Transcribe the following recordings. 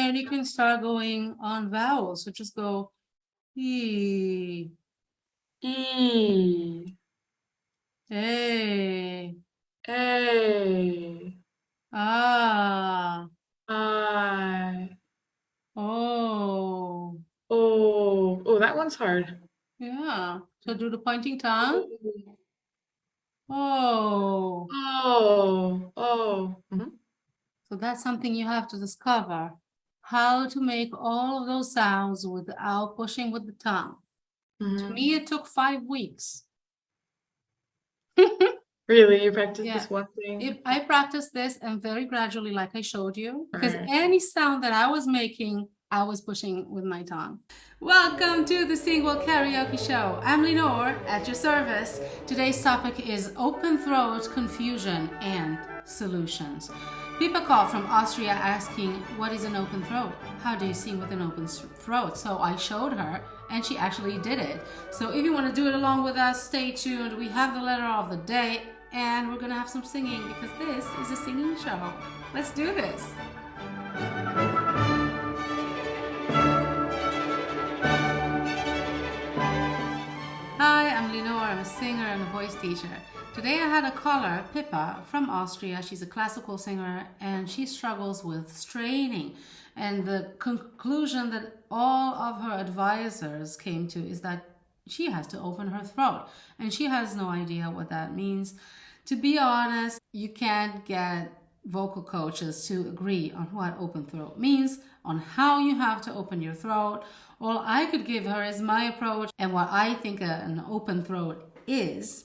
And you can start going on vowels. So just go E, E, A, A, Ah, I, O. O. Oh, that one's hard. Yeah. So do the pointing tongue. O, Oh. oh, oh. Mhm, So that's something you have to discover. How to make all of those sounds without pushing with the tongue. To mhm. me, it took 5 weeks. Really, you practice Yeah. this one thing? If I practiced this and very gradually, like I showed you, because Alright. any sound that I was making, I was pushing with my tongue. Welcome to the SingWell Karaoke Show. I'm Lenore at your service. Today's topic is open throat confusion and solutions. Pippa called from Austria asking, what is an open throat? How do you sing with an open throat? So I showed her and she actually did it. So if you want to do it along with us, stay tuned. We have the letter of the day and we're going to have some singing because this is a singing show. Let's do this. Hi, I'm Lenore. I'm a singer and a voice teacher. Today I had a caller, Pippa, from Austria. She's a classical singer and she struggles with straining. And the conclusion that all of her advisors came to is that she has to open her throat. And she has no idea what that means. To be honest, you can't get vocal coaches to agree on what open throat means, on how you have to open your throat. All I could give her is my approach and what I think an open throat is.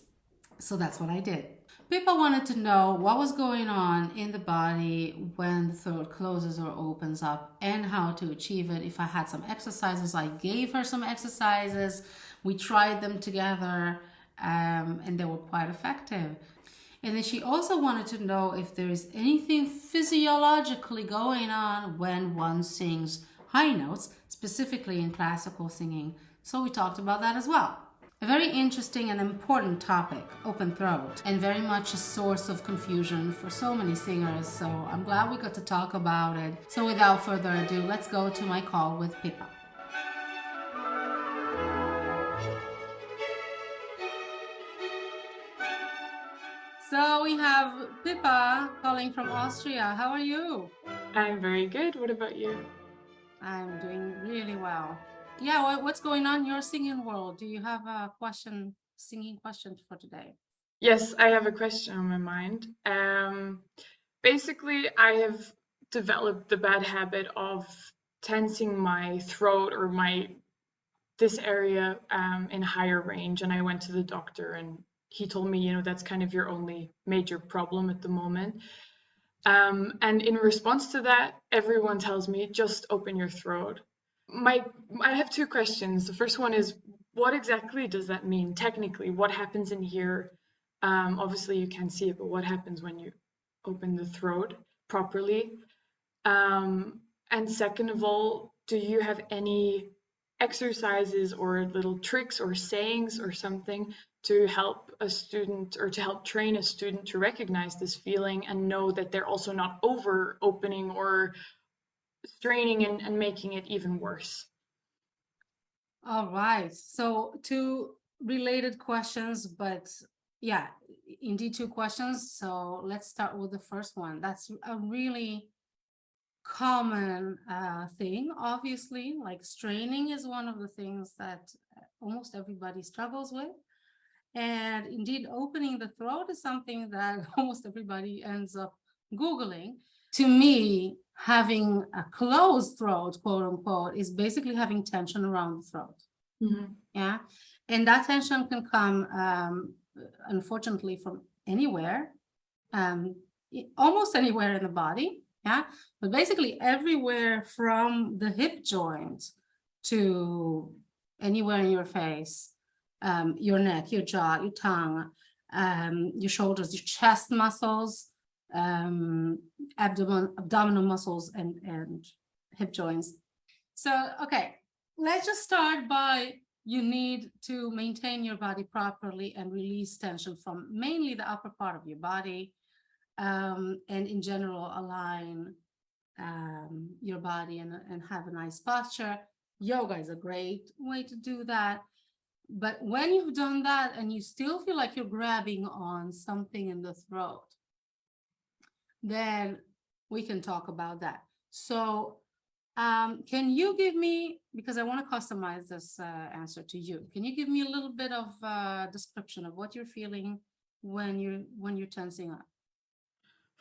So that's what I did. Pippa wanted to know what was going on in the body when the throat closes or opens up and how to achieve it. If I had some exercises, I gave her some exercises. We tried them together and they were quite effective. And then she also wanted to know if there is anything physiologically going on when one sings high notes, specifically in classical singing. So we talked about that as well. A very interesting and important topic, open throat, and very much a source of confusion for so many singers. So I'm glad we got to talk about it. So without further ado, let's go to my call with Pippa. So we have Pippa calling from Austria. How are you? I'm very good. What about you? I'm doing really well. Yeah, what's going on in your singing world? Do you have a question, singing question for today? Yes, I have a question on my mind. Basically, I have developed the bad habit of tensing my throat or my this area in higher range, and I went to the doctor, and he told me, that's kind of your only major problem at the moment. And in response to that, everyone tells me just open your throat. My, I have two questions. The first one is, what exactly does that mean technically? What happens in here? Obviously, you can't see it, but what happens when you open the throat properly? And second of all, do you have any exercises or little tricks or sayings or something to help a student or to help train a student to recognize this feeling and know that they're also not over opening or straining and making it even worse? All right. So two related questions, but yeah, indeed two questions. So let's start with the first one. That's a really common thing, obviously. Like straining is one of the things that almost everybody struggles with. And indeed, opening the throat is something that almost everybody ends up Googling. To me, having a closed throat, quote unquote, is basically having tension around the throat. Mm-hmm. Yeah. And that tension can come, unfortunately, from anywhere, almost anywhere in the body. Yeah. But basically, everywhere from the hip joint to anywhere in your face, your neck, your jaw, your tongue, your shoulders, your chest muscles, abdominal muscles, and hip joints. So, okay, let's just start by you need to maintain your body properly and release tension from mainly the upper part of your body, and in general align your body and have a nice posture. Yoga is a great way to do that. But when you've done that and you still feel like you're grabbing on something in the throat, then we can talk about that. So can you give me, because I want to customize this answer to you, can you give me a little bit of description of what you're feeling when you're tensing up?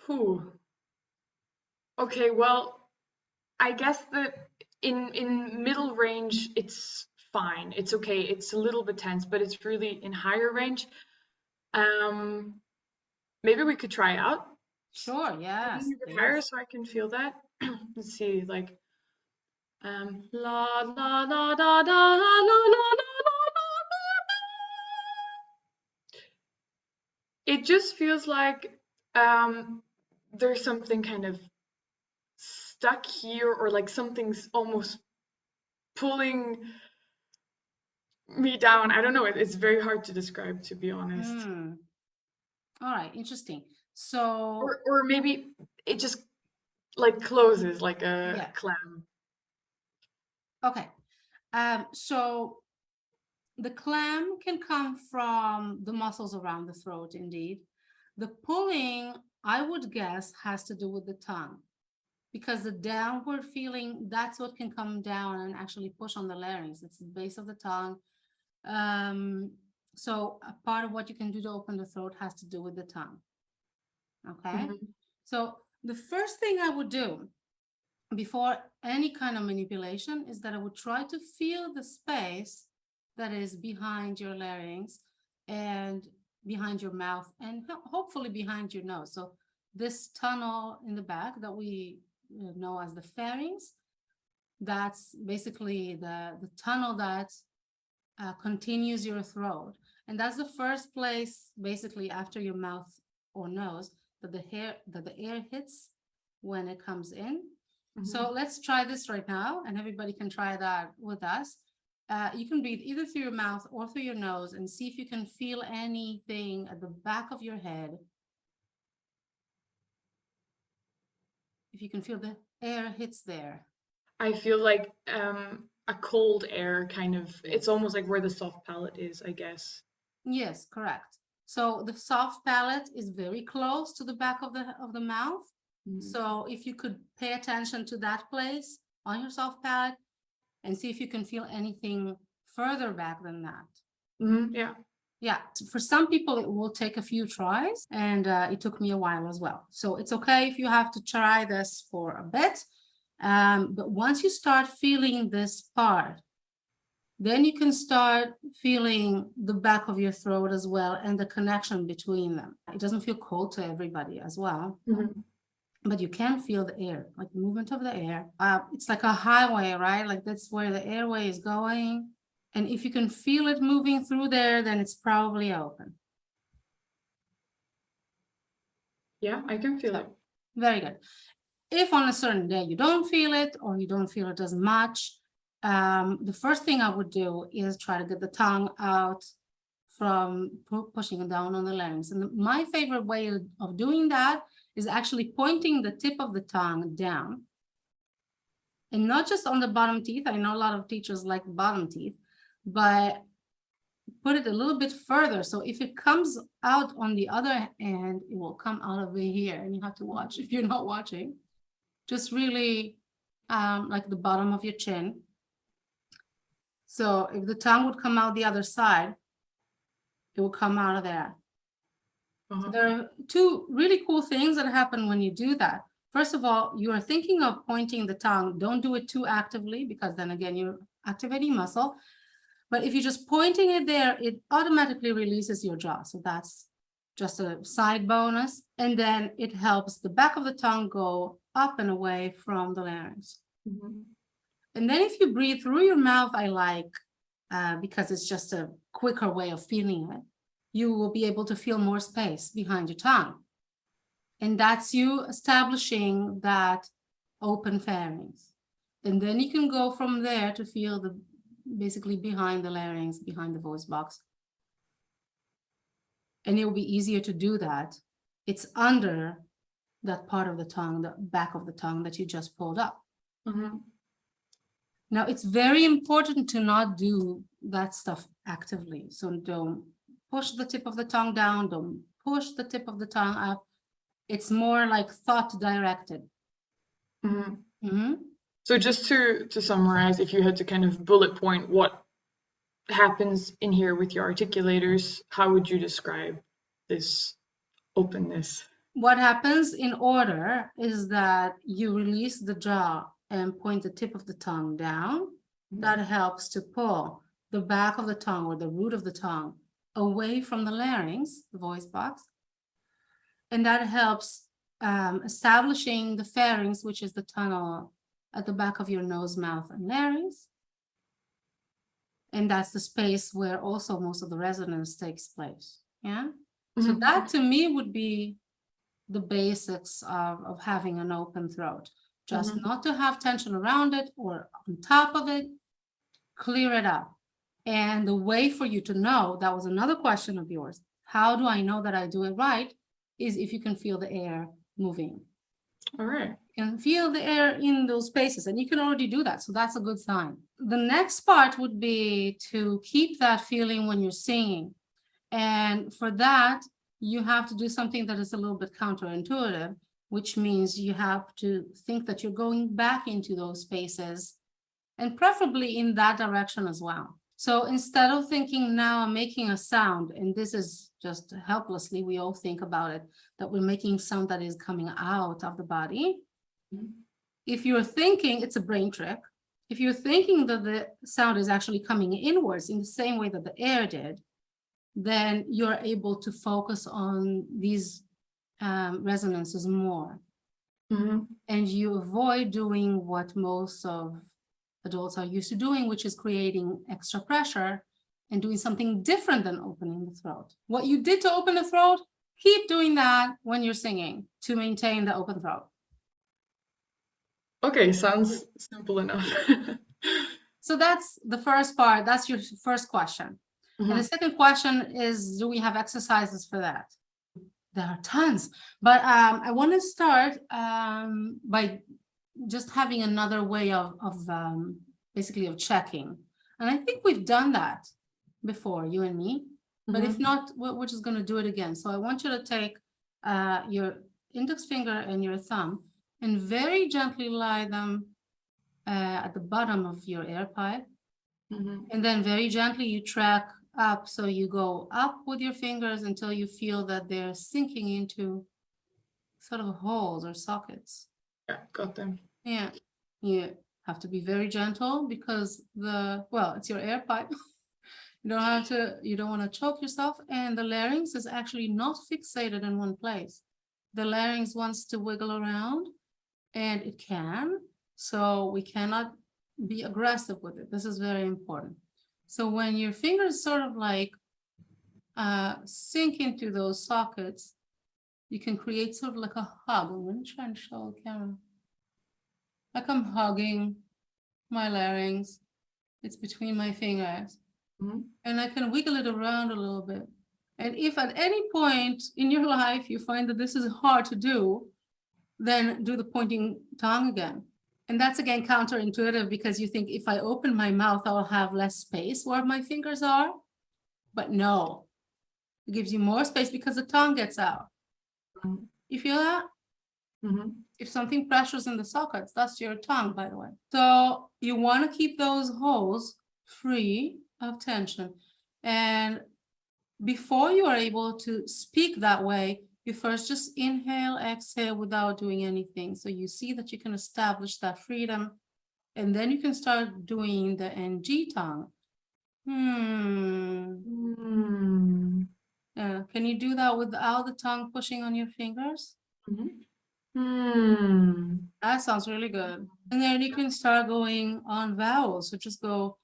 Whew. Okay, well, I guess that in middle range it's fine. It's okay. It's a little bit tense, but it's really in higher range. Um, Maybe we could try out Sure, singing yes, a bit higher please. so I can feel that. Let's see, like la la la da da la la la la la. It just feels like there's something kind of stuck here, or like something's almost pulling me down. I don't know. It's very hard to describe, to be honest. All right, interesting. So Or maybe it just like closes like a yeah, clam. okay. So the clam can come from the muscles around the throat, indeed. The pulling, I would guess, has to do with the tongue, because the downward feeling, that's what can come down and actually push on the larynx. It's the base of the tongue. So a part of what you can do to open the throat has to do with the tongue. Okay. Mhm. So the first thing I would do before any kind of manipulation is that I would try to feel the space that is behind your larynx and behind your mouth and hopefully behind your nose. So this tunnel in the back that we know as the pharynx, that's basically the tunnel that continues your throat. And that's the first place, basically after your mouth or nose, that the air hits when it comes in. So Mhm. let's try this right now, and everybody can try that with us. You can breathe either through your mouth or through your nose and see if you can feel anything at the back of your head. If you can feel the air hits there. I feel like a cold air kind of. It's Yes. almost like where the soft palate is, I guess. Yes, correct. So the soft palate is very close to the back of the mouth. Mhm. So if you could pay attention to that place on your soft palate and see if you can feel anything further back than that. Yeah. Yeah, for some people it will take a few tries, and it took me a while as well. So it's okay if you have to try this for a bit. But once you start feeling this part, then you can start feeling the back of your throat as well and the connection between them. It doesn't feel cold to everybody as well, Mhm. but you can feel the air, like the movement of the air. It's like a highway, right? Like that's where the airway is going. And if you can feel it moving through there, then it's probably open. Yeah, I can feel So it. very good. If on a certain day you don't feel it or you don't feel it as much, the first thing I would do is try to get the tongue out from pushing it down on the larynx. And my favorite way of doing that is actually pointing the tip of the tongue down. And not just on the bottom teeth. I know a lot of teachers like bottom teeth, but put it a little bit further. So if it comes out on the other end, it will come out over here. And you have to watch if you're not watching. Just really like the bottom of your chin. So if the tongue would come out the other side, it will come out of there. So Uh-huh. there are two really cool things that happen when you do that. First of all, you are thinking of pointing the tongue. Don't do it too actively because then again, you're activating muscle. But if you're just pointing it there, it automatically releases your jaw. So that's just a side bonus. And then it helps the back of the tongue go up and away from the larynx. Mhm. And then if you breathe through your mouth, I like, because it's just a quicker way of feeling it, you will be able to feel more space behind your tongue. And that's you establishing that open pharynx. And then you can go from there to feel the basically behind the larynx, behind the voice box. And it will be easier to do that. It's under that part of the tongue, the back of the tongue that you just pulled up. Mm-hmm. Now, it's very important to not do that stuff actively. So don't push the tip of the tongue down, don't push the tip of the tongue up. It's more like thought directed. Mm-hmm. Mm-hmm. So just to summarize, if you had to kind of bullet point what happens in here with your articulators, how would you describe this openness? What happens in order is that you release the jaw and point the tip of the tongue down. That helps to pull the back of the tongue or the root of the tongue away from the larynx, the voice box. And that helps establishing the pharynx, which is the tunnel at the back of your nose, mouth, and larynx. And that's the space where also most of the resonance takes place. Yeah. So that to me would be the basics of having an open throat. Just not to have tension around it or on top of it, clear it up. And the way for you to know, that was another question of yours, how do I know that I do it right, is if you can feel the air moving. All right. You can feel the air in those spaces, and you can already do that. So that's a good sign. The next part would be to keep that feeling when you're singing. And for that, you have to do something that is a little bit counterintuitive, which means you have to think that you're going back into those spaces and preferably in that direction as well. So instead of thinking now I'm making a sound, and this is just helplessly, we all think about it, that we're making sound that is coming out of the body. If you're thinking, it's a brain trick. If you're thinking that the sound is actually coming inwards in the same way that the air did, then you're able to focus on these resonances more. And you avoid doing what most of adults are used to doing, which is creating extra pressure and doing something different than opening the throat. What you did to open the throat, keep doing that when you're singing to maintain the open throat. Okay, sounds simple enough. So that's the first part. That's your first question. And the second question is, do we have exercises for that? There are tons, but I want to start by just having another way of basically of checking. And I think we've done that before, you and me, but if not, we're just going to do it again. So I want you to take your index finger and your thumb and very gently lie them at the bottom of your air pipe. And then very gently you track up. So you go up with your fingers until you feel that they're sinking into sort of holes or sockets. Yeah, got them. Yeah, you have to be very gentle because it's your air pipe. You don't want to choke yourself, and the larynx is actually not fixated in one place. The larynx wants to wiggle around, and it can, so we cannot be aggressive with it. This is very important. So when your fingers sort of like sink into those sockets, you can create sort of like a hug. I'm going to try and show the camera. Like I'm hugging my larynx. It's between my fingers. And I can wiggle it around a little bit. And if at any point in your life you find that this is hard to do, then do the pointing tongue again. And that's again counterintuitive because you think if I open my mouth, I'll have less space where my fingers are. But no, it gives you more space because the tongue gets out. You feel that? If something pressures in the sockets, that's your tongue, by the way. So you want to keep those holes free of tension. And before you are able to speak that way, you first just inhale, exhale without doing anything. So you see that you can establish that freedom. And then you can start doing the NG tongue. Can you do that without the tongue pushing on your fingers? That sounds really good. And then you can start going on vowels. So just go,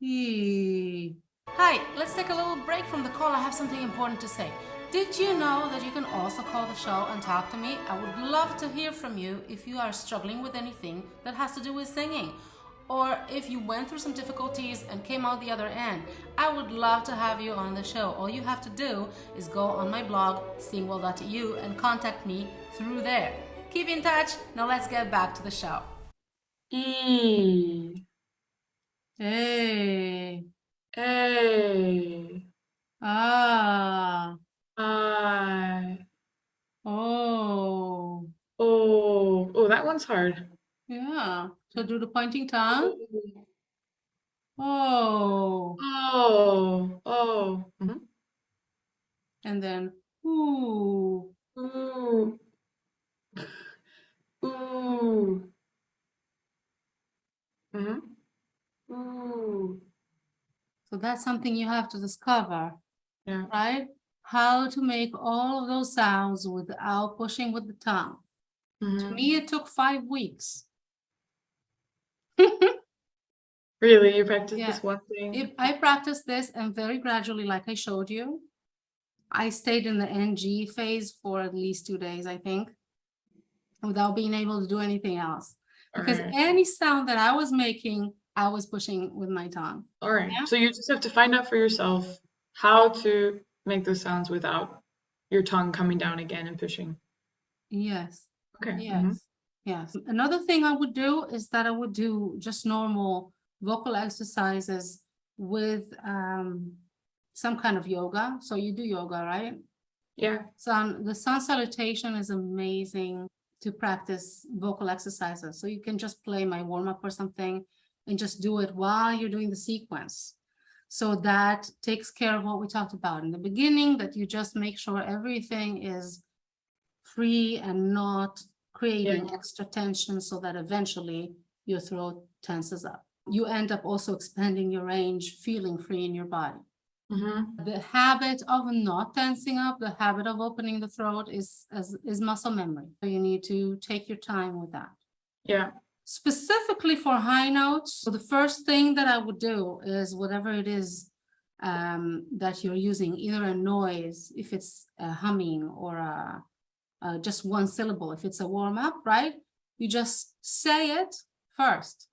E. Hi, let's take a little break from the call. I have something important to say. Did you know that you can also call the show and talk to me? I would love to hear from you if you are struggling with anything that has to do with singing. or if you went through some difficulties and came out the other end, I would love to have you on the show. All you have to do is go on my blog, singwell.eu, and contact me through there. Keep in touch. Now let's get back to the show. E. A. A. Ah. I. Oh. Oh. Oh, that one's hard. Yeah. So do the pointing tongue. Oh. Oh. Oh. Mhm. And then ooh. Ooh. Ooh. Mhm. Ooh. So that's something you have to discover, Yeah. right? How to make all of those sounds without pushing with the tongue. To me, it took 5 weeks. Really, you practice Yeah. this one thing? I practiced this, and very gradually, like I showed you, I stayed in the NG phase for at least 2 days, I think, without being able to do anything else. Because Alright. any sound that I was making, I was pushing with my tongue. All right. Yeah. So you just have to find out for yourself how to make those sounds without your tongue coming down again and pushing. Yes. Okay. Yes. Yes. Another thing I would do is that I would do just normal vocal exercises with some kind of yoga. So you do yoga, right? Yeah. The sun salutation is amazing to practice vocal exercises. So you can just play my warm-up or something and just do it while you're doing the sequence. So that takes care of what we talked about in the beginning, that you just make sure everything is free and not creating extra tension, so that eventually your throat tenses up. You end up also expanding your range, feeling free in your body. The habit of not tensing up, the habit of opening the throat is muscle memory. So you need to take your time with that. Yeah. Specifically for high notes, so the first thing that I would do is whatever it is that you're using, either a noise, if it's a humming, or just one syllable, if it's a warm-up, right? You just say it first,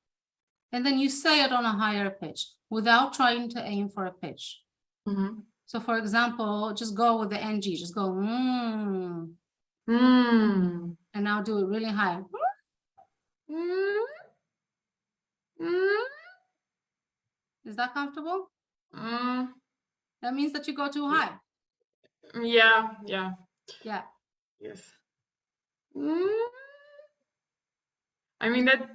and then you say it on a higher pitch without trying to aim for a pitch. So for example, just go with the NG, just go and now do it really high. Is that comfortable? That means that you go too high. Yeah. Yeah. Yeah. Yes. I mean that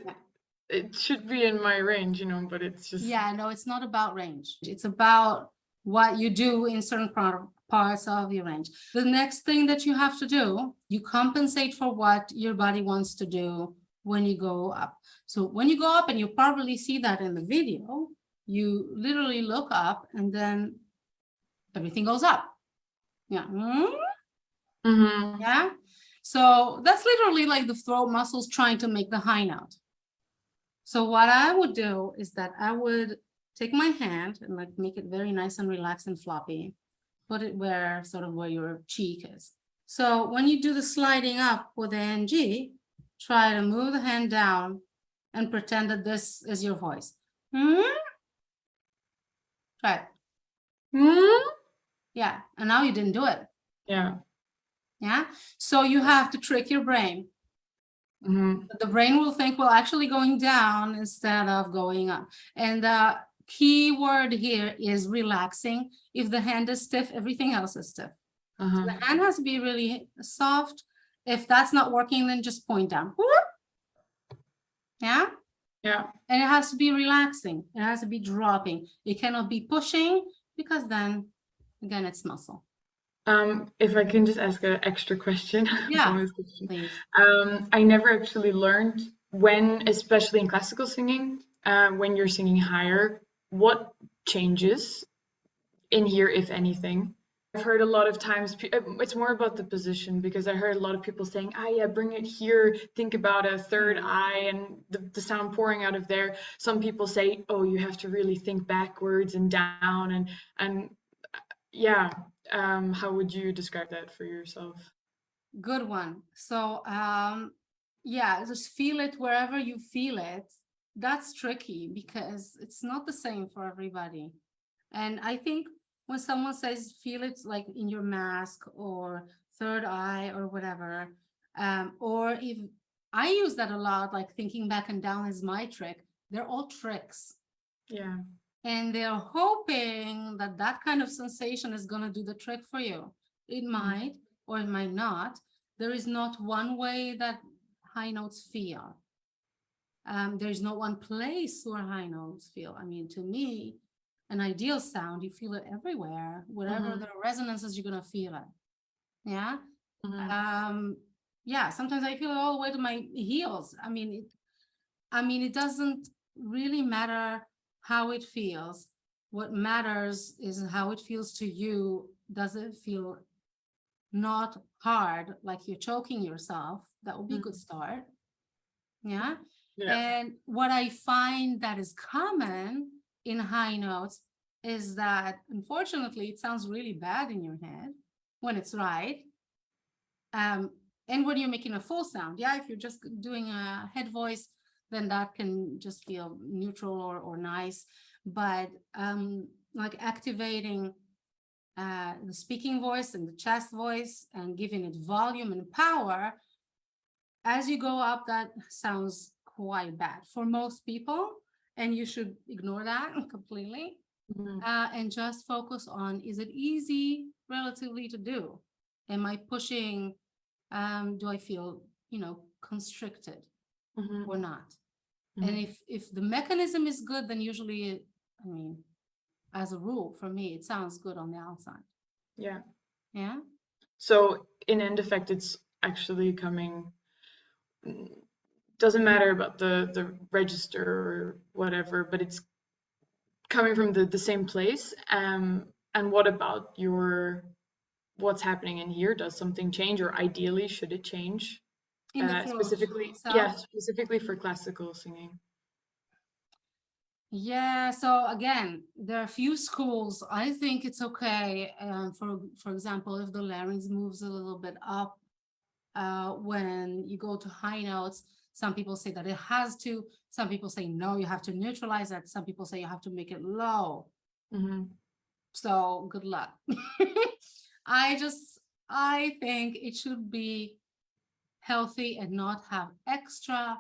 it should be in my range, but it's just. Yeah, no, it's not about range. It's about what you do in certain parts of your range. The next thing that you have to do, you compensate for what your body wants to do when you go up. So when you go up, and you probably see that in the video, you literally look up and then everything goes up. Yeah. Yeah. So that's literally like the throat muscles trying to make the high note. So what I would do is that I would take my hand and like make it very nice and relaxed and floppy, put it where your cheek is. So when you do the sliding up with the NG, try to move the hand down and pretend that this is your voice. Try it. Yeah, and now you didn't do it. Yeah. Yeah, so you have to trick your brain. The brain will think, well, actually going down instead of going up. And the key word here is relaxing. If the hand is stiff, everything else is stiff. So the hand has to be really soft. If that's not working, then just point down. Yeah? Yeah. And it has to be relaxing. It has to be dropping. It cannot be pushing, because then, again, it's muscle. If I can just ask an extra question. Yeah, please. I never actually learned when, especially in classical singing, when you're singing higher, what changes in here, if anything. I've heard a lot of times, it's more about the position, because I heard a lot of people saying, yeah, bring it here, think about a third eye and the sound pouring out of there. Some people say, oh, you have to really think backwards and down, and yeah. How would you describe that for yourself? Good one. So yeah, just feel it wherever you feel it. that's tricky because it's not the same for everybody. And I think when someone says feel it like in your mask or third eye or whatever, or if I use that a lot, like thinking back and down is my trick. They're all tricks. Yeah. And they're hoping that that kind of sensation is going to do the trick for you. It might or it might not. There is not one way that high notes feel. There's no one place where high notes feel. I mean, to me, an ideal sound, you feel it everywhere. Wherever there are resonances, you're going to feel it. Yeah. Yeah, sometimes I feel it all the way to my heels. I mean, it doesn't really matter how it feels. What matters is how it feels to you. Does it feel not hard, like you're choking yourself? That would be a good start. Yeah. And what I find that is common in high notes is that, unfortunately, it sounds really bad in your head when it's right. And when you're making a full sound, if you're just doing a head voice, then that can just feel neutral or nice. But like activating the speaking voice and the chest voice and giving it volume and power, as you go up, that sounds quite bad for most people, and you should ignore that completely. And just focus on, is it easy relatively to do? Am I pushing? Do I feel, constricted or not? And if the mechanism is good, then usually, as a rule, for me, it sounds good on the outside. Yeah. Yeah. So in end effect, it's actually coming, doesn't matter about the register or whatever, but it's coming from the same place. And what about what's happening in here? Does something change, or ideally should it change? In the throat Specifically, itself? specifically for classical singing. Yeah, so again, there are a few schools. I think it's okay, for example, if the larynx moves a little bit up when you go to high notes. Some people say that it has to. Some people say, no, you have to neutralize that. Some people say you have to make it low. So good luck. I think it should be healthy and not have extra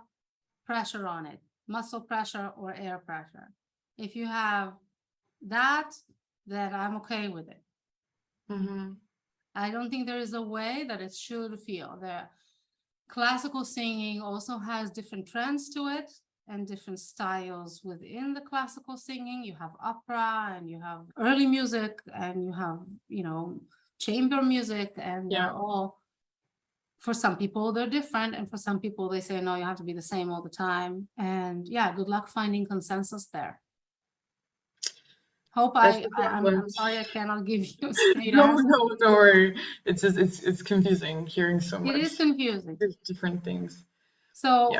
pressure on it, muscle pressure or air pressure. If you have that, then I'm okay with it. I don't think there is a way that it should feel. The classical singing also has different trends to it and different styles within the classical singing. You have opera and you have early music and you have, chamber music, and they're all, for some people, they're different. And for some people, they say, no, you have to be the same all the time. And good luck finding consensus there. I'm sorry I cannot give you a straight answer. No, don't worry. It's just, it's confusing hearing so much. It is confusing. There's different things. So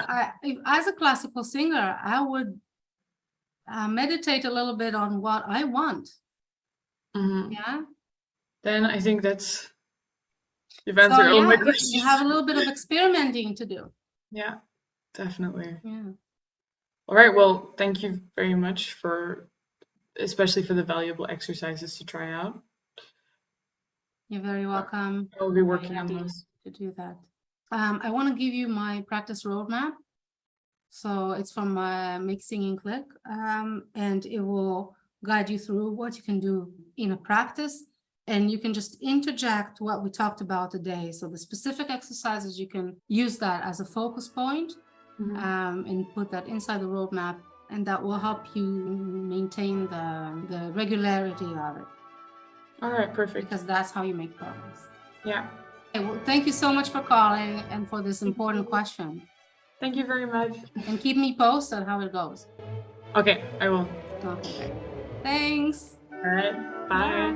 as a classical singer, I would meditate a little bit on what I want. Yeah. Then I think you've answered all my questions. You have a little bit of experimenting to do. Yeah, definitely. Yeah. All right. Well, thank you very much especially for the valuable exercises to try out. You're very welcome. I will be working on those. To do that. I want to give you my practice roadmap. So it's from Make Singing Click, and it will guide you through what you can do in a practice, and you can just interject what we talked about today. So the specific exercises, you can use that as a focus point, and put that inside the roadmap, and that will help you maintain the regularity of it. All right, perfect. Because that's how you make progress. Yeah. Okay, well, thank you so much for calling and for this important question. Thank you very much. And keep me posted how it goes. Okay, I will. Okay. Thanks. All right. Bye.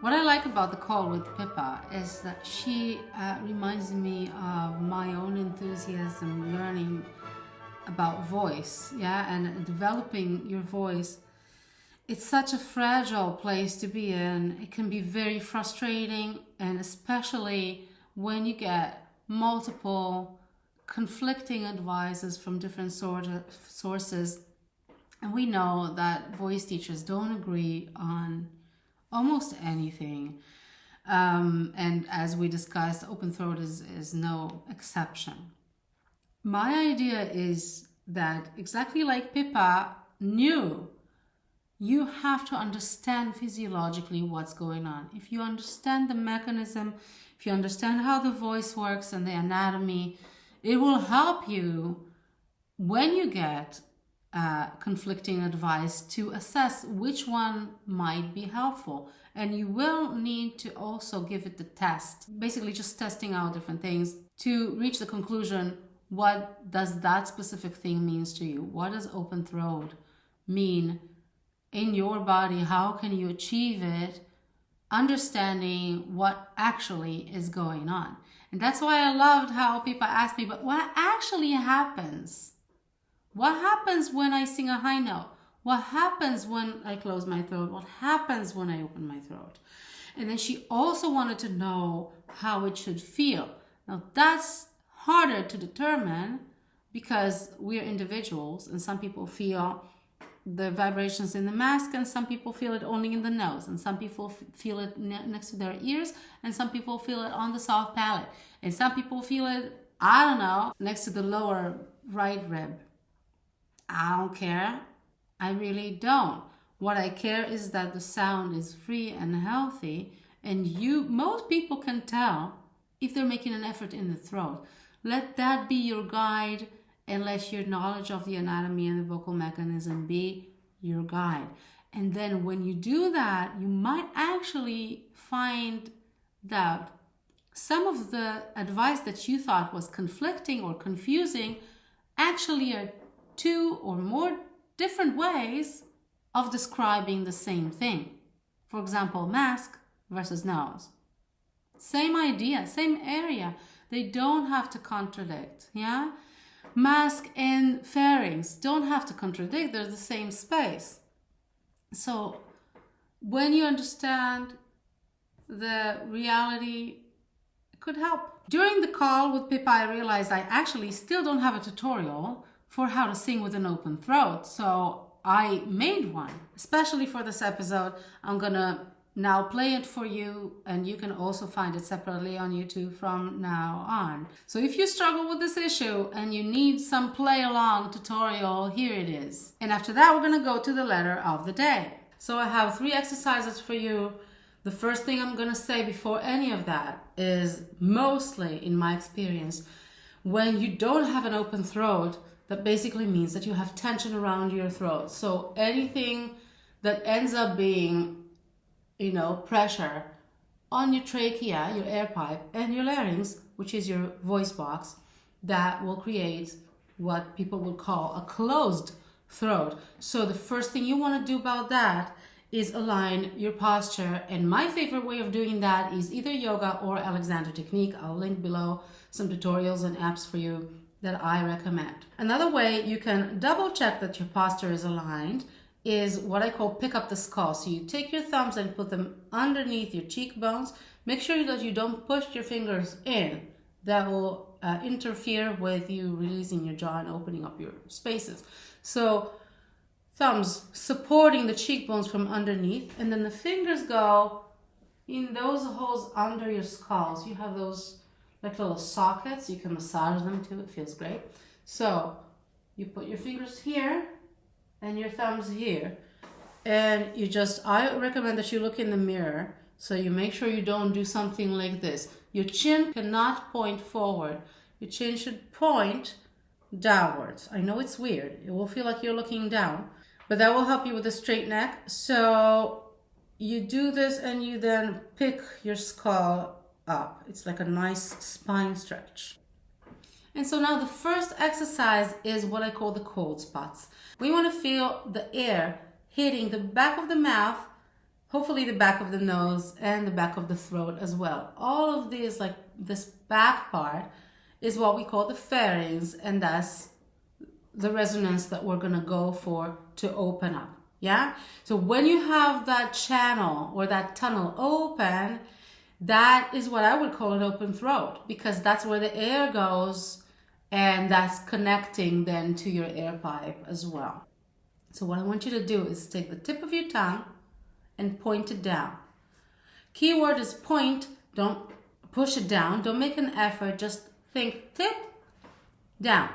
What I like about the call with Pippa is that she reminds me of my own enthusiasm learning about voice, and developing your voice. It's such a fragile place to be in. It can be very frustrating and especially when you get multiple conflicting advices from different sources. And we know that voice teachers don't agree on almost anything. And as we discussed, open throat is no exception. My idea is that exactly like Pippa knew, you have to understand physiologically what's going on. If you understand the mechanism, if you understand how the voice works and the anatomy, it will help you when you get conflicting advice to assess which one might be helpful. And you will need to also give it the test, basically just testing out different things to reach the conclusion, what does that specific thing means to you? What does open throat mean in your body? How can you achieve it? Understanding what actually is going on. And that's why I loved how people asked me, but what actually happens? What happens when I sing a high note? What happens when I close my throat? What happens when I open my throat? And then she also wanted to know how it should feel. Now that's harder to determine because we're individuals, and some people feel the vibrations in the mask, and some people feel it only in the nose, and some people feel it next to their ears, and some people feel it on the soft palate, and some people feel it, I don't know, next to the lower right rib. I don't care. I really don't. What I care is that the sound is free and healthy, and most people can tell if they're making an effort in the throat. Let that be your guide, and let your knowledge of the anatomy and the vocal mechanism be your guide. And then when you do that, you might actually find that some of the advice that you thought was conflicting or confusing actually are two or more different ways of describing the same thing. For example, mask versus nose. Same idea, same area. They don't have to contradict, yeah? Mask and pharynx don't have to contradict, they're the same space. So when you understand the reality, it could help. During the call with Pippa, I realized I actually still don't have a tutorial for how to sing with an open throat. So I made one, especially for this episode. I'm gonna now play it for you, and you can also find it separately on YouTube from now on. So if you struggle with this issue and you need some play along tutorial, here it is. And after that, we're gonna go to the letter of the day. So I have 3 exercises for you. The first thing I'm gonna say before any of that is, mostly in my experience, when you don't have an open throat, that basically means that you have tension around your throat. So anything that ends up being, pressure on your trachea, your air pipe, and your larynx, which is your voice box, that will create what people would call a closed throat. So the first thing you want to do about that is align your posture. And my favorite way of doing that is either yoga or Alexander technique. I'll link below some tutorials and apps for you that I recommend. Another way you can double check that your posture is aligned is what I call pick up the skull. So you take your thumbs and put them underneath your cheekbones. Make sure that you don't push your fingers in. That will interfere with you releasing your jaw and opening up your spaces. So thumbs supporting the cheekbones from underneath, and then the fingers go in those holes under your skulls. You have those like little sockets. You can massage them too. It feels great. So you put your fingers here and your thumbs here, and I recommend that you look in the mirror. So you make sure you don't do something like this. Your chin cannot point forward. Your chin should point downwards. I know it's weird. It will feel like you're looking down, but that will help you with a straight neck. So you do this and you then pick your skull up. It's like a nice spine stretch. And so now the first exercise is what I call the cold spots. We want to feel the air hitting the back of the mouth, hopefully the back of the nose and the back of the throat as well. All of these, like this back part, is what we call the pharynx, and that's the resonance that we're going to go for to open up. Yeah? So when you have that channel or that tunnel open, that is what I would call an open throat, because that's where the air goes, and that's connecting then to your air pipe as well. So what I want you to do is take the tip of your tongue and point it down. Keyword is point. Don't push it down. Don't make an effort. Just think tip down.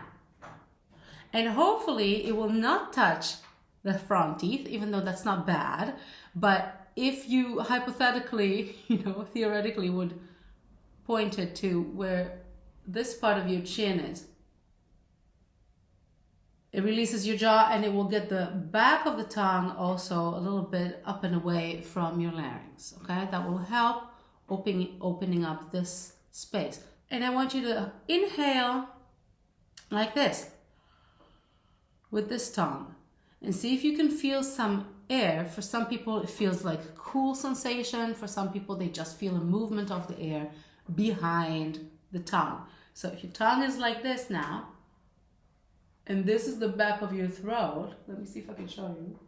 And hopefully it will not touch the front teeth, even though that's not bad. But if you hypothetically, theoretically would point it to where this part of your chin is, it releases your jaw, and it will get the back of the tongue also a little bit up and away from your larynx. Okay, that will help opening up this space. And I want you to inhale like this with this tongue, and see if you can feel some air. For some people it feels like a cool sensation. For some people they just feel a movement of the air behind the tongue. So if your tongue is like this now, and this is the back of your throat, let me see if I can show you,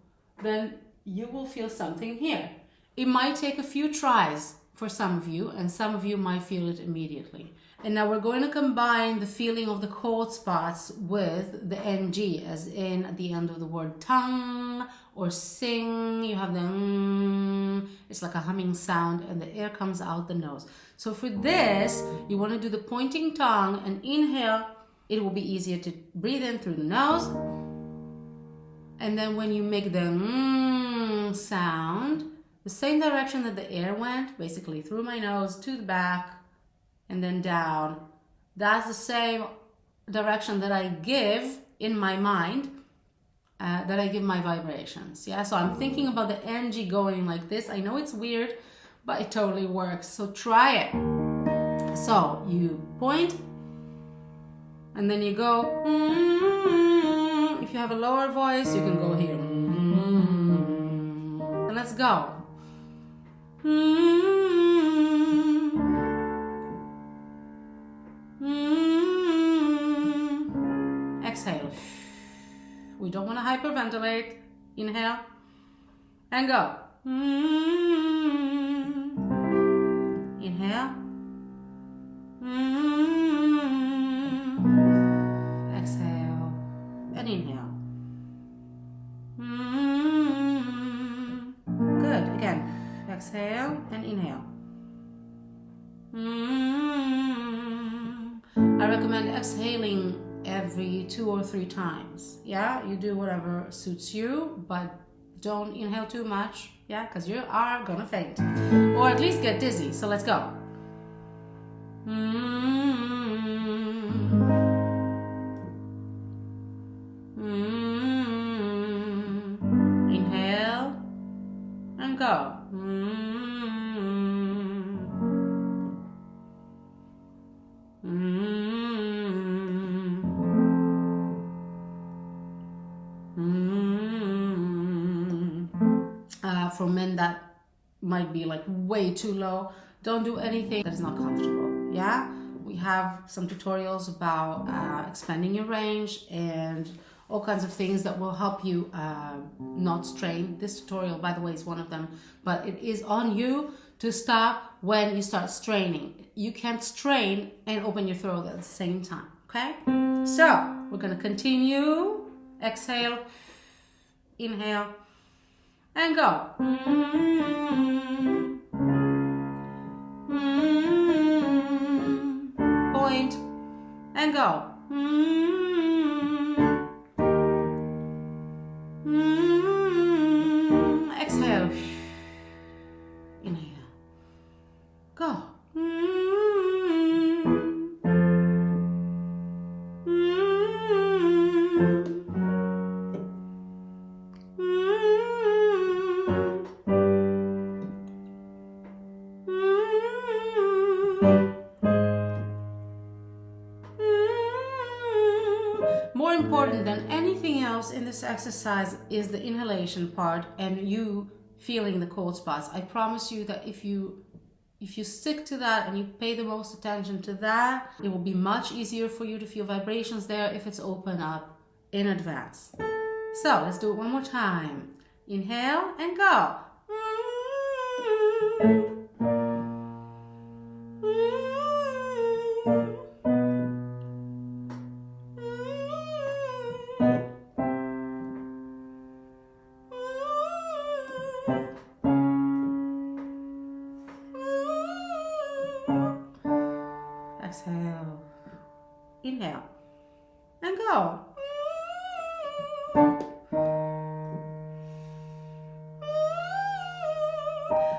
then you will feel something here. It might take a few tries for some of you, and some of you might feel it immediately. And now we're going to combine the feeling of the cold spots with the NG, as in at the end of the word tongue or sing, you have the it's like a humming sound, and the air comes out the nose. So for this, you want to do the pointing tongue and inhale. It will be easier to breathe in through the nose. And then when you make the sound, the same direction that the air went, basically through my nose to the back and then down, that's the same direction that I give in my mind, that I give my vibrations. Yeah, so I'm thinking about the NG going like this. I know it's weird, but it totally works. So try it. So you point, and then you go, if you have a lower voice, you can go here. And let's go. Exhale. We don't want to hyperventilate. Inhale and go. Inhale. Exhale and inhale. Good. Again. Exhale and inhale. I recommend exhaling every 2 or 3 times. Yeah, you do whatever suits you, but don't inhale too much. Yeah, because you are gonna faint or at least get dizzy. So let's go. Inhale and go. For men that might be like way too low, don't do anything that is not comfortable. Yeah, we have some tutorials about expanding your range and all kinds of things that will help you not strain. This tutorial, by the way, is one of them, but it is on you to stop when you start straining. You can't strain and open your throat at the same time. Okay, so we're gonna continue. Exhale, inhale and go. Point and go. Exhale. Inhale. Go. More important than anything else in this exercise is the inhalation part and you feeling the cold spots. I promise you that if you stick to that and you pay the most attention to that, it will be much easier for you to feel vibrations there if it's open up in advance. So let's do it one more time. Inhale and go. Exhale. Inhale. And go.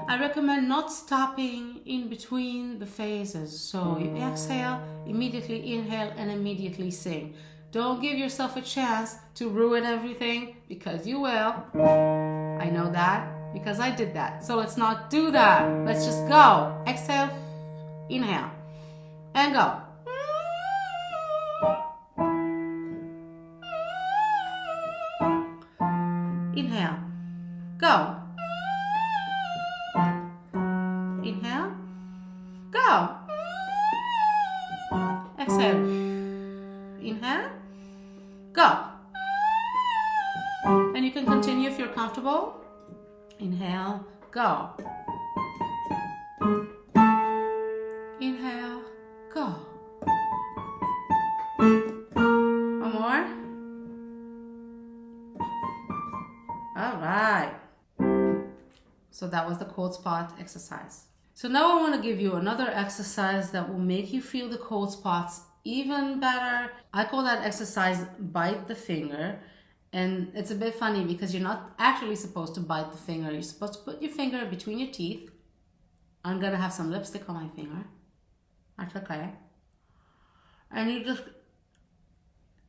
I recommend not stopping in between the phases. So you exhale, immediately inhale, and immediately sing. Don't give yourself a chance to ruin everything, because you will. I know that because I did that. So let's not do that. Let's just go. Exhale, inhale, and go. Inhale, go. Inhale, go. Exhale, inhale, go. And you can continue if you're comfortable. Inhale, go. Inhale, go. One more. All right. So that was the cold spot exercise. So now I want to give you another exercise that will make you feel the cold spots even better. I call that exercise bite the finger. And it's a bit funny because you're not actually supposed to bite the finger. You're supposed to put your finger between your teeth. I'm going to have some lipstick on my finger. That's okay. And you just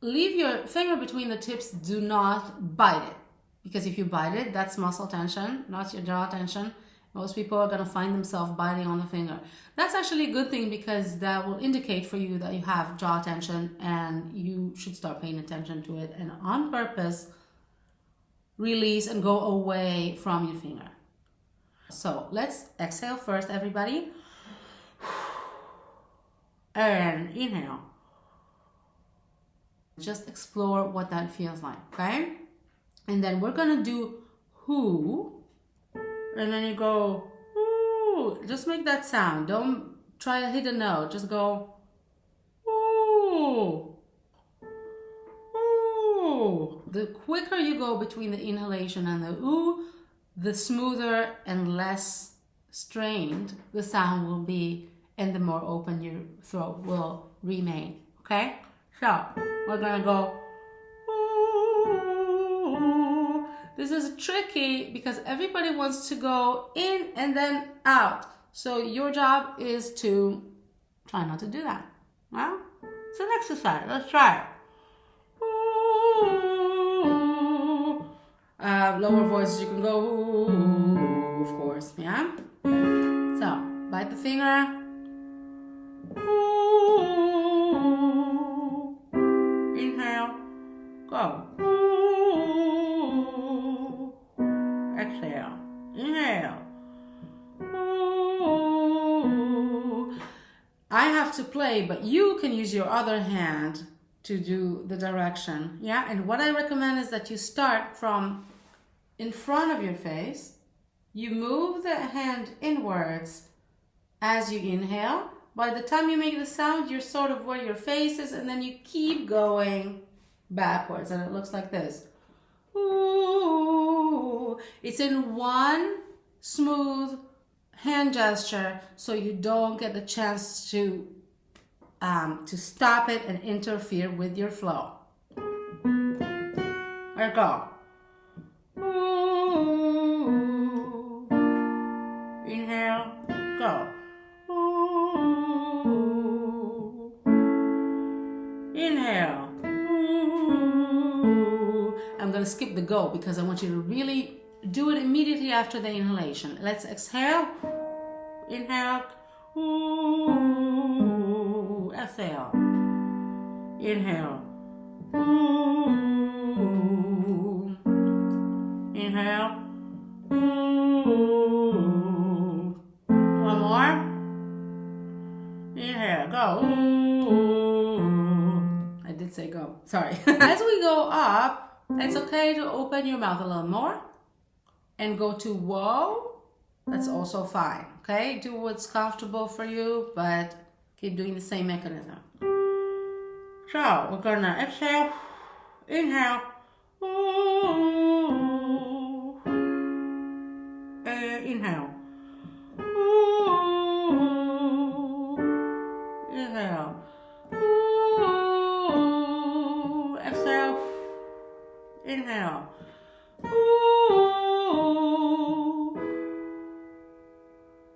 leave your finger between the tips. Do not bite it. Because if you bite it, that's muscle tension, not your jaw tension. Most people are going to find themselves biting on the finger. That's actually a good thing because that will indicate for you that you have jaw tension and you should start paying attention to it and on purpose release and go away from your finger. So let's exhale first, everybody. And inhale. Just explore what that feels like, okay? And then we're going to do who. And then you go, ooh. Just make that sound. Don't try to hit a note. Just go, ooh. Ooh. The quicker you go between the inhalation and the ooh, the smoother and less strained the sound will be, and the more open your throat will remain. Okay? So, we're going to go, ooh. This is tricky because everybody wants to go in and then out. So your job is to try not to do that. Well, it's an exercise. Let's try it. Lower voices, you can go, ooh, of course, yeah? So, bite the finger. Ooh. Inhale, go. Ooh. Exhale, inhale. Ooh. I have to play, but you can use your other hand to do the direction, yeah? And what I recommend is that you start from in front of your face. You move the hand inwards as you inhale. By the time you make the sound, you're sort of where your face is, and then you keep going backwards, and it looks like this. Ooh. It's in one smooth hand gesture, so you don't get the chance to stop it and interfere with your flow. There you go. Ooh. Inhale, go. Ooh. Inhale. Ooh. I'm going to skip the go because I want you to really do it immediately after the inhalation. Let's exhale. Inhale. Ooh. Exhale. Inhale. Ooh. Inhale. Ooh. One more. Inhale. Go. Ooh. I did say go. Sorry. As we go up, it's okay to open your mouth a little more and go to whoa. That's also fine. Okay? Do what's comfortable for you, but Keep doing the same mechanism. So we're gonna exhale, inhale, ooh, inhale, ooh, inhale, ooh, exhale, inhale, ooh,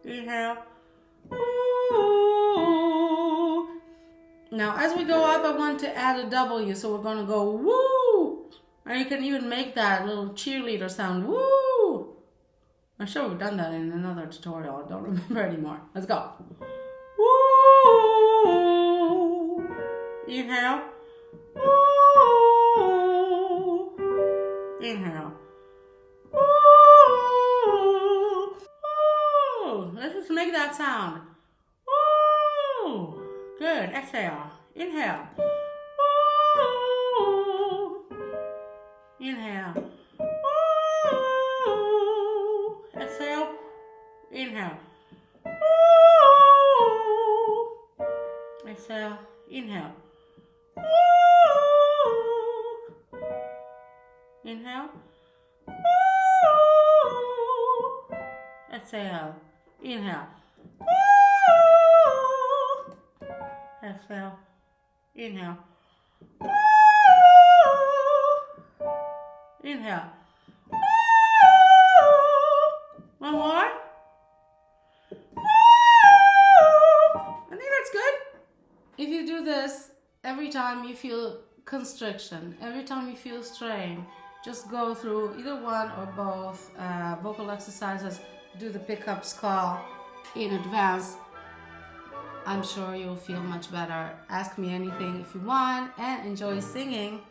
inhale, ooh. Now as we go up, I want to add a W, so we're going to go woo, or you can even make that little cheerleader sound, woo. I'm sure we've done that in another tutorial, I don't remember anymore. Let's go. Woo. Inhale. Woo. Inhale. Woo. Woo. Let's just make that sound. Woo. Good. Exhale. Inhale. Woo. Inhale. Woo. Exhale. Inhale. Woo. Exhale. Inhale. Woo. Inhale. Woo. Exhale. Inhale. Woo. Exhale. Inhale. Woo. Inhale. Woo. One more. Woo. I think that's good. If you do this every time you feel constriction, every time you feel strain, just go through either one or both vocal exercises. Do the pickups call in advance. I'm sure you'll feel much better. Ask me anything if you want and enjoy singing.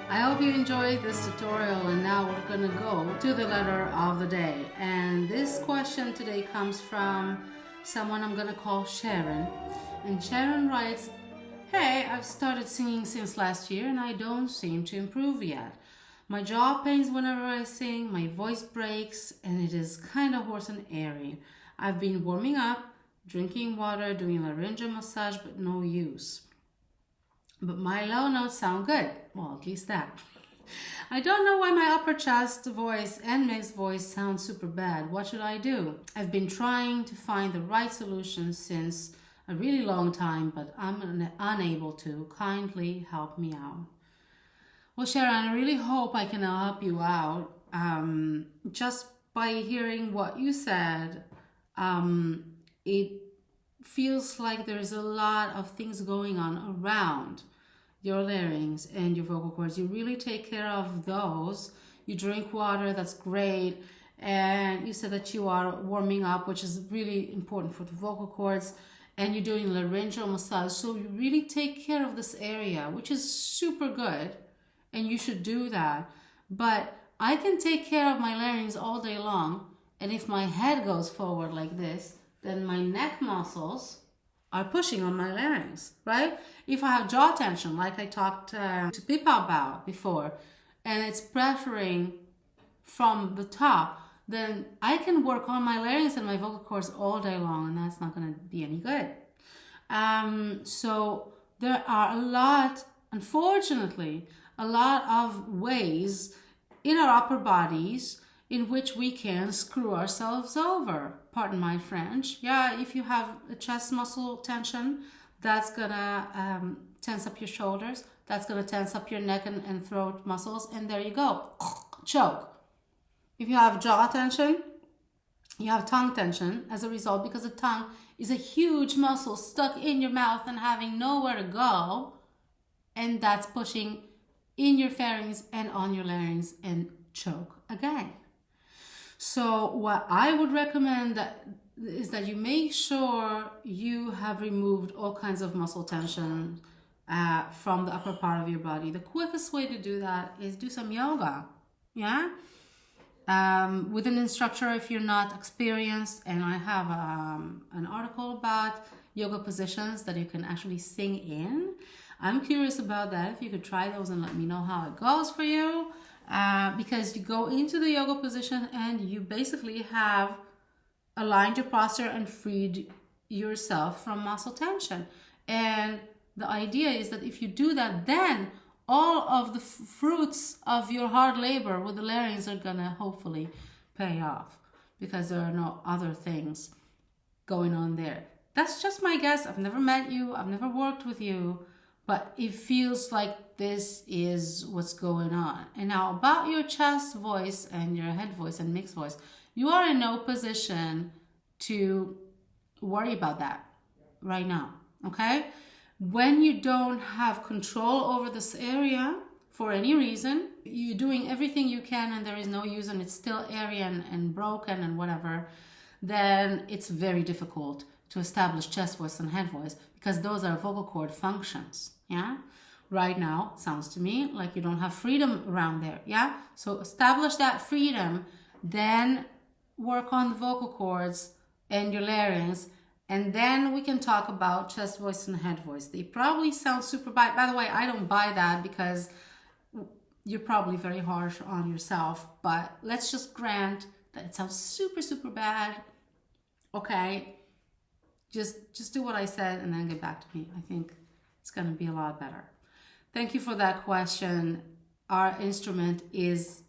I hope you enjoyed this tutorial, and now we're gonna go to the letter of the day. And this question today comes from someone I'm gonna call Sharon. And Sharon writes, "Hey, I've started singing since last year and I don't seem to improve yet. My jaw pains whenever I sing, my voice breaks, and it is kind of hoarse and airy. I've been warming up, drinking water, doing laryngeal massage, but no use. But my low notes sound good. Well, at least that. I don't know why my upper chest voice and mixed voice sound super bad. What should I do? I've been trying to find the right solution since a really long time, but I'm unable to. Kindly help me out." Well, Sharon, I really hope I can help you out. Just by hearing what you said, it feels like there's a lot of things going on around your larynx and your vocal cords. You really take care of those. You drink water, that's great. And you said that you are warming up, which is really important for the vocal cords. And you're doing laryngeal massage. So you really take care of this area, which is super good. And you should do that. But I can take care of my larynx all day long. And if my head goes forward like this, then my neck muscles are pushing on my larynx, right? If I have jaw tension, like I talked to Pippa about before, and it's pressuring from the top, then I can work on my larynx and my vocal cords all day long, and that's not going to be any good. So there are unfortunately, a lot of ways in our upper bodies in which we can screw ourselves over. Pardon my French. Yeah, if you have a chest muscle tension, that's gonna tense up your shoulders. That's gonna tense up your neck and throat muscles. And there you go. Choke. If you have jaw tension, you have tongue tension as a result, because the tongue is a huge muscle stuck in your mouth and having nowhere to go. And that's pushing in your pharynx and on your larynx, and choke again. So what I would recommend is that you make sure you have removed all kinds of muscle tension from the upper part of your body. The quickest way to do that is do some yoga, yeah? With an instructor if you're not experienced. And I have an article about yoga positions that you can actually sing in. I'm curious about that. If you could try those and let me know how it goes for you. because you go into the yoga position and you basically have aligned your posture and freed yourself from muscle tension. And the idea is that if you do that, then all of the fruits of your hard labor with the larynx are gonna hopefully pay off, because there are no other things going on there. That's just my guess. I've never met you, I've never worked with you, but it feels like this is what's going on. And now about your chest voice and your head voice and mixed voice, you are in no position to worry about that right now, okay? When you don't have control over this area for any reason, you're doing everything you can and there is no use and it's still airy and broken and whatever, then it's very difficult to establish chest voice and head voice, because those are vocal cord functions, yeah? Right now, sounds to me like you don't have freedom around there, yeah? So establish that freedom, then work on the vocal cords and your larynx, and then we can talk about chest voice and head voice. They probably sound super bad. By the way, I don't buy that because you're probably very harsh on yourself, but let's just grant that it sounds super, super bad. Okay, just do what I said and then get back to me. I think it's gonna be a lot better. Thank you for that question. Our instrument is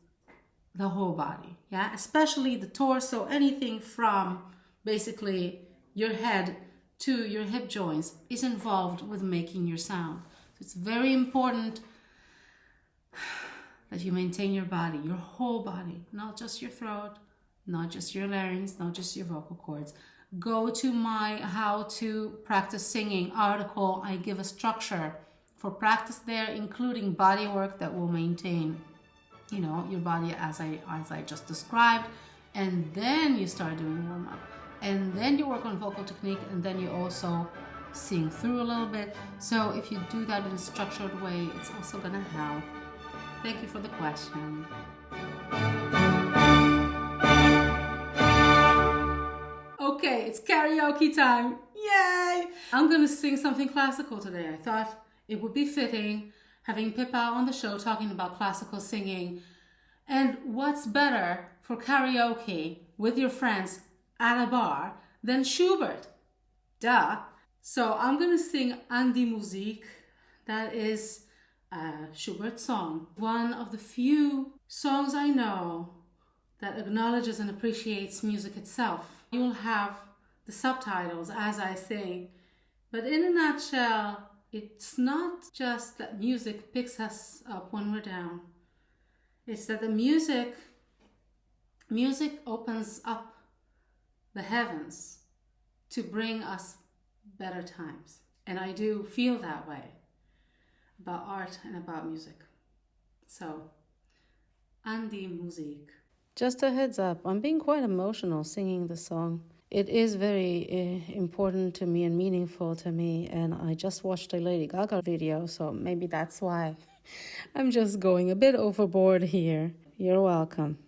the whole body, yeah? Especially the torso, anything from basically your head to your hip joints is involved with making your sound. So it's very important that you maintain your body, your whole body, not just your throat, not just your larynx, not just your vocal cords. Go to my How to Practice Singing article. I give a structure for practice there, including body work that will maintain, you know, your body as I just described. And then you start doing warm up. And then you work on vocal technique, and then you also sing through a little bit. So if you do that in a structured way, it's also gonna help. Thank you for the question. Okay, it's karaoke time. Yay! I'm gonna sing something classical today. I thought it would be fitting having Pippa on the show talking about classical singing. And what's better for karaoke with your friends at a bar than Schubert? Duh. So I'm gonna sing An die Musik. That is a Schubert song. One of the few songs I know that acknowledges and appreciates music itself. You will have the subtitles as I sing. But in a nutshell, it's not just that music picks us up when we're down. It's that the music opens up the heavens to bring us better times. And I do feel that way about art and about music. So, An die Musik. Just a heads up, I'm being quite emotional singing the song. It is very important to me and meaningful to me, and I just watched a Lady Gaga video, so maybe that's why I'm just going a bit overboard here. You're welcome.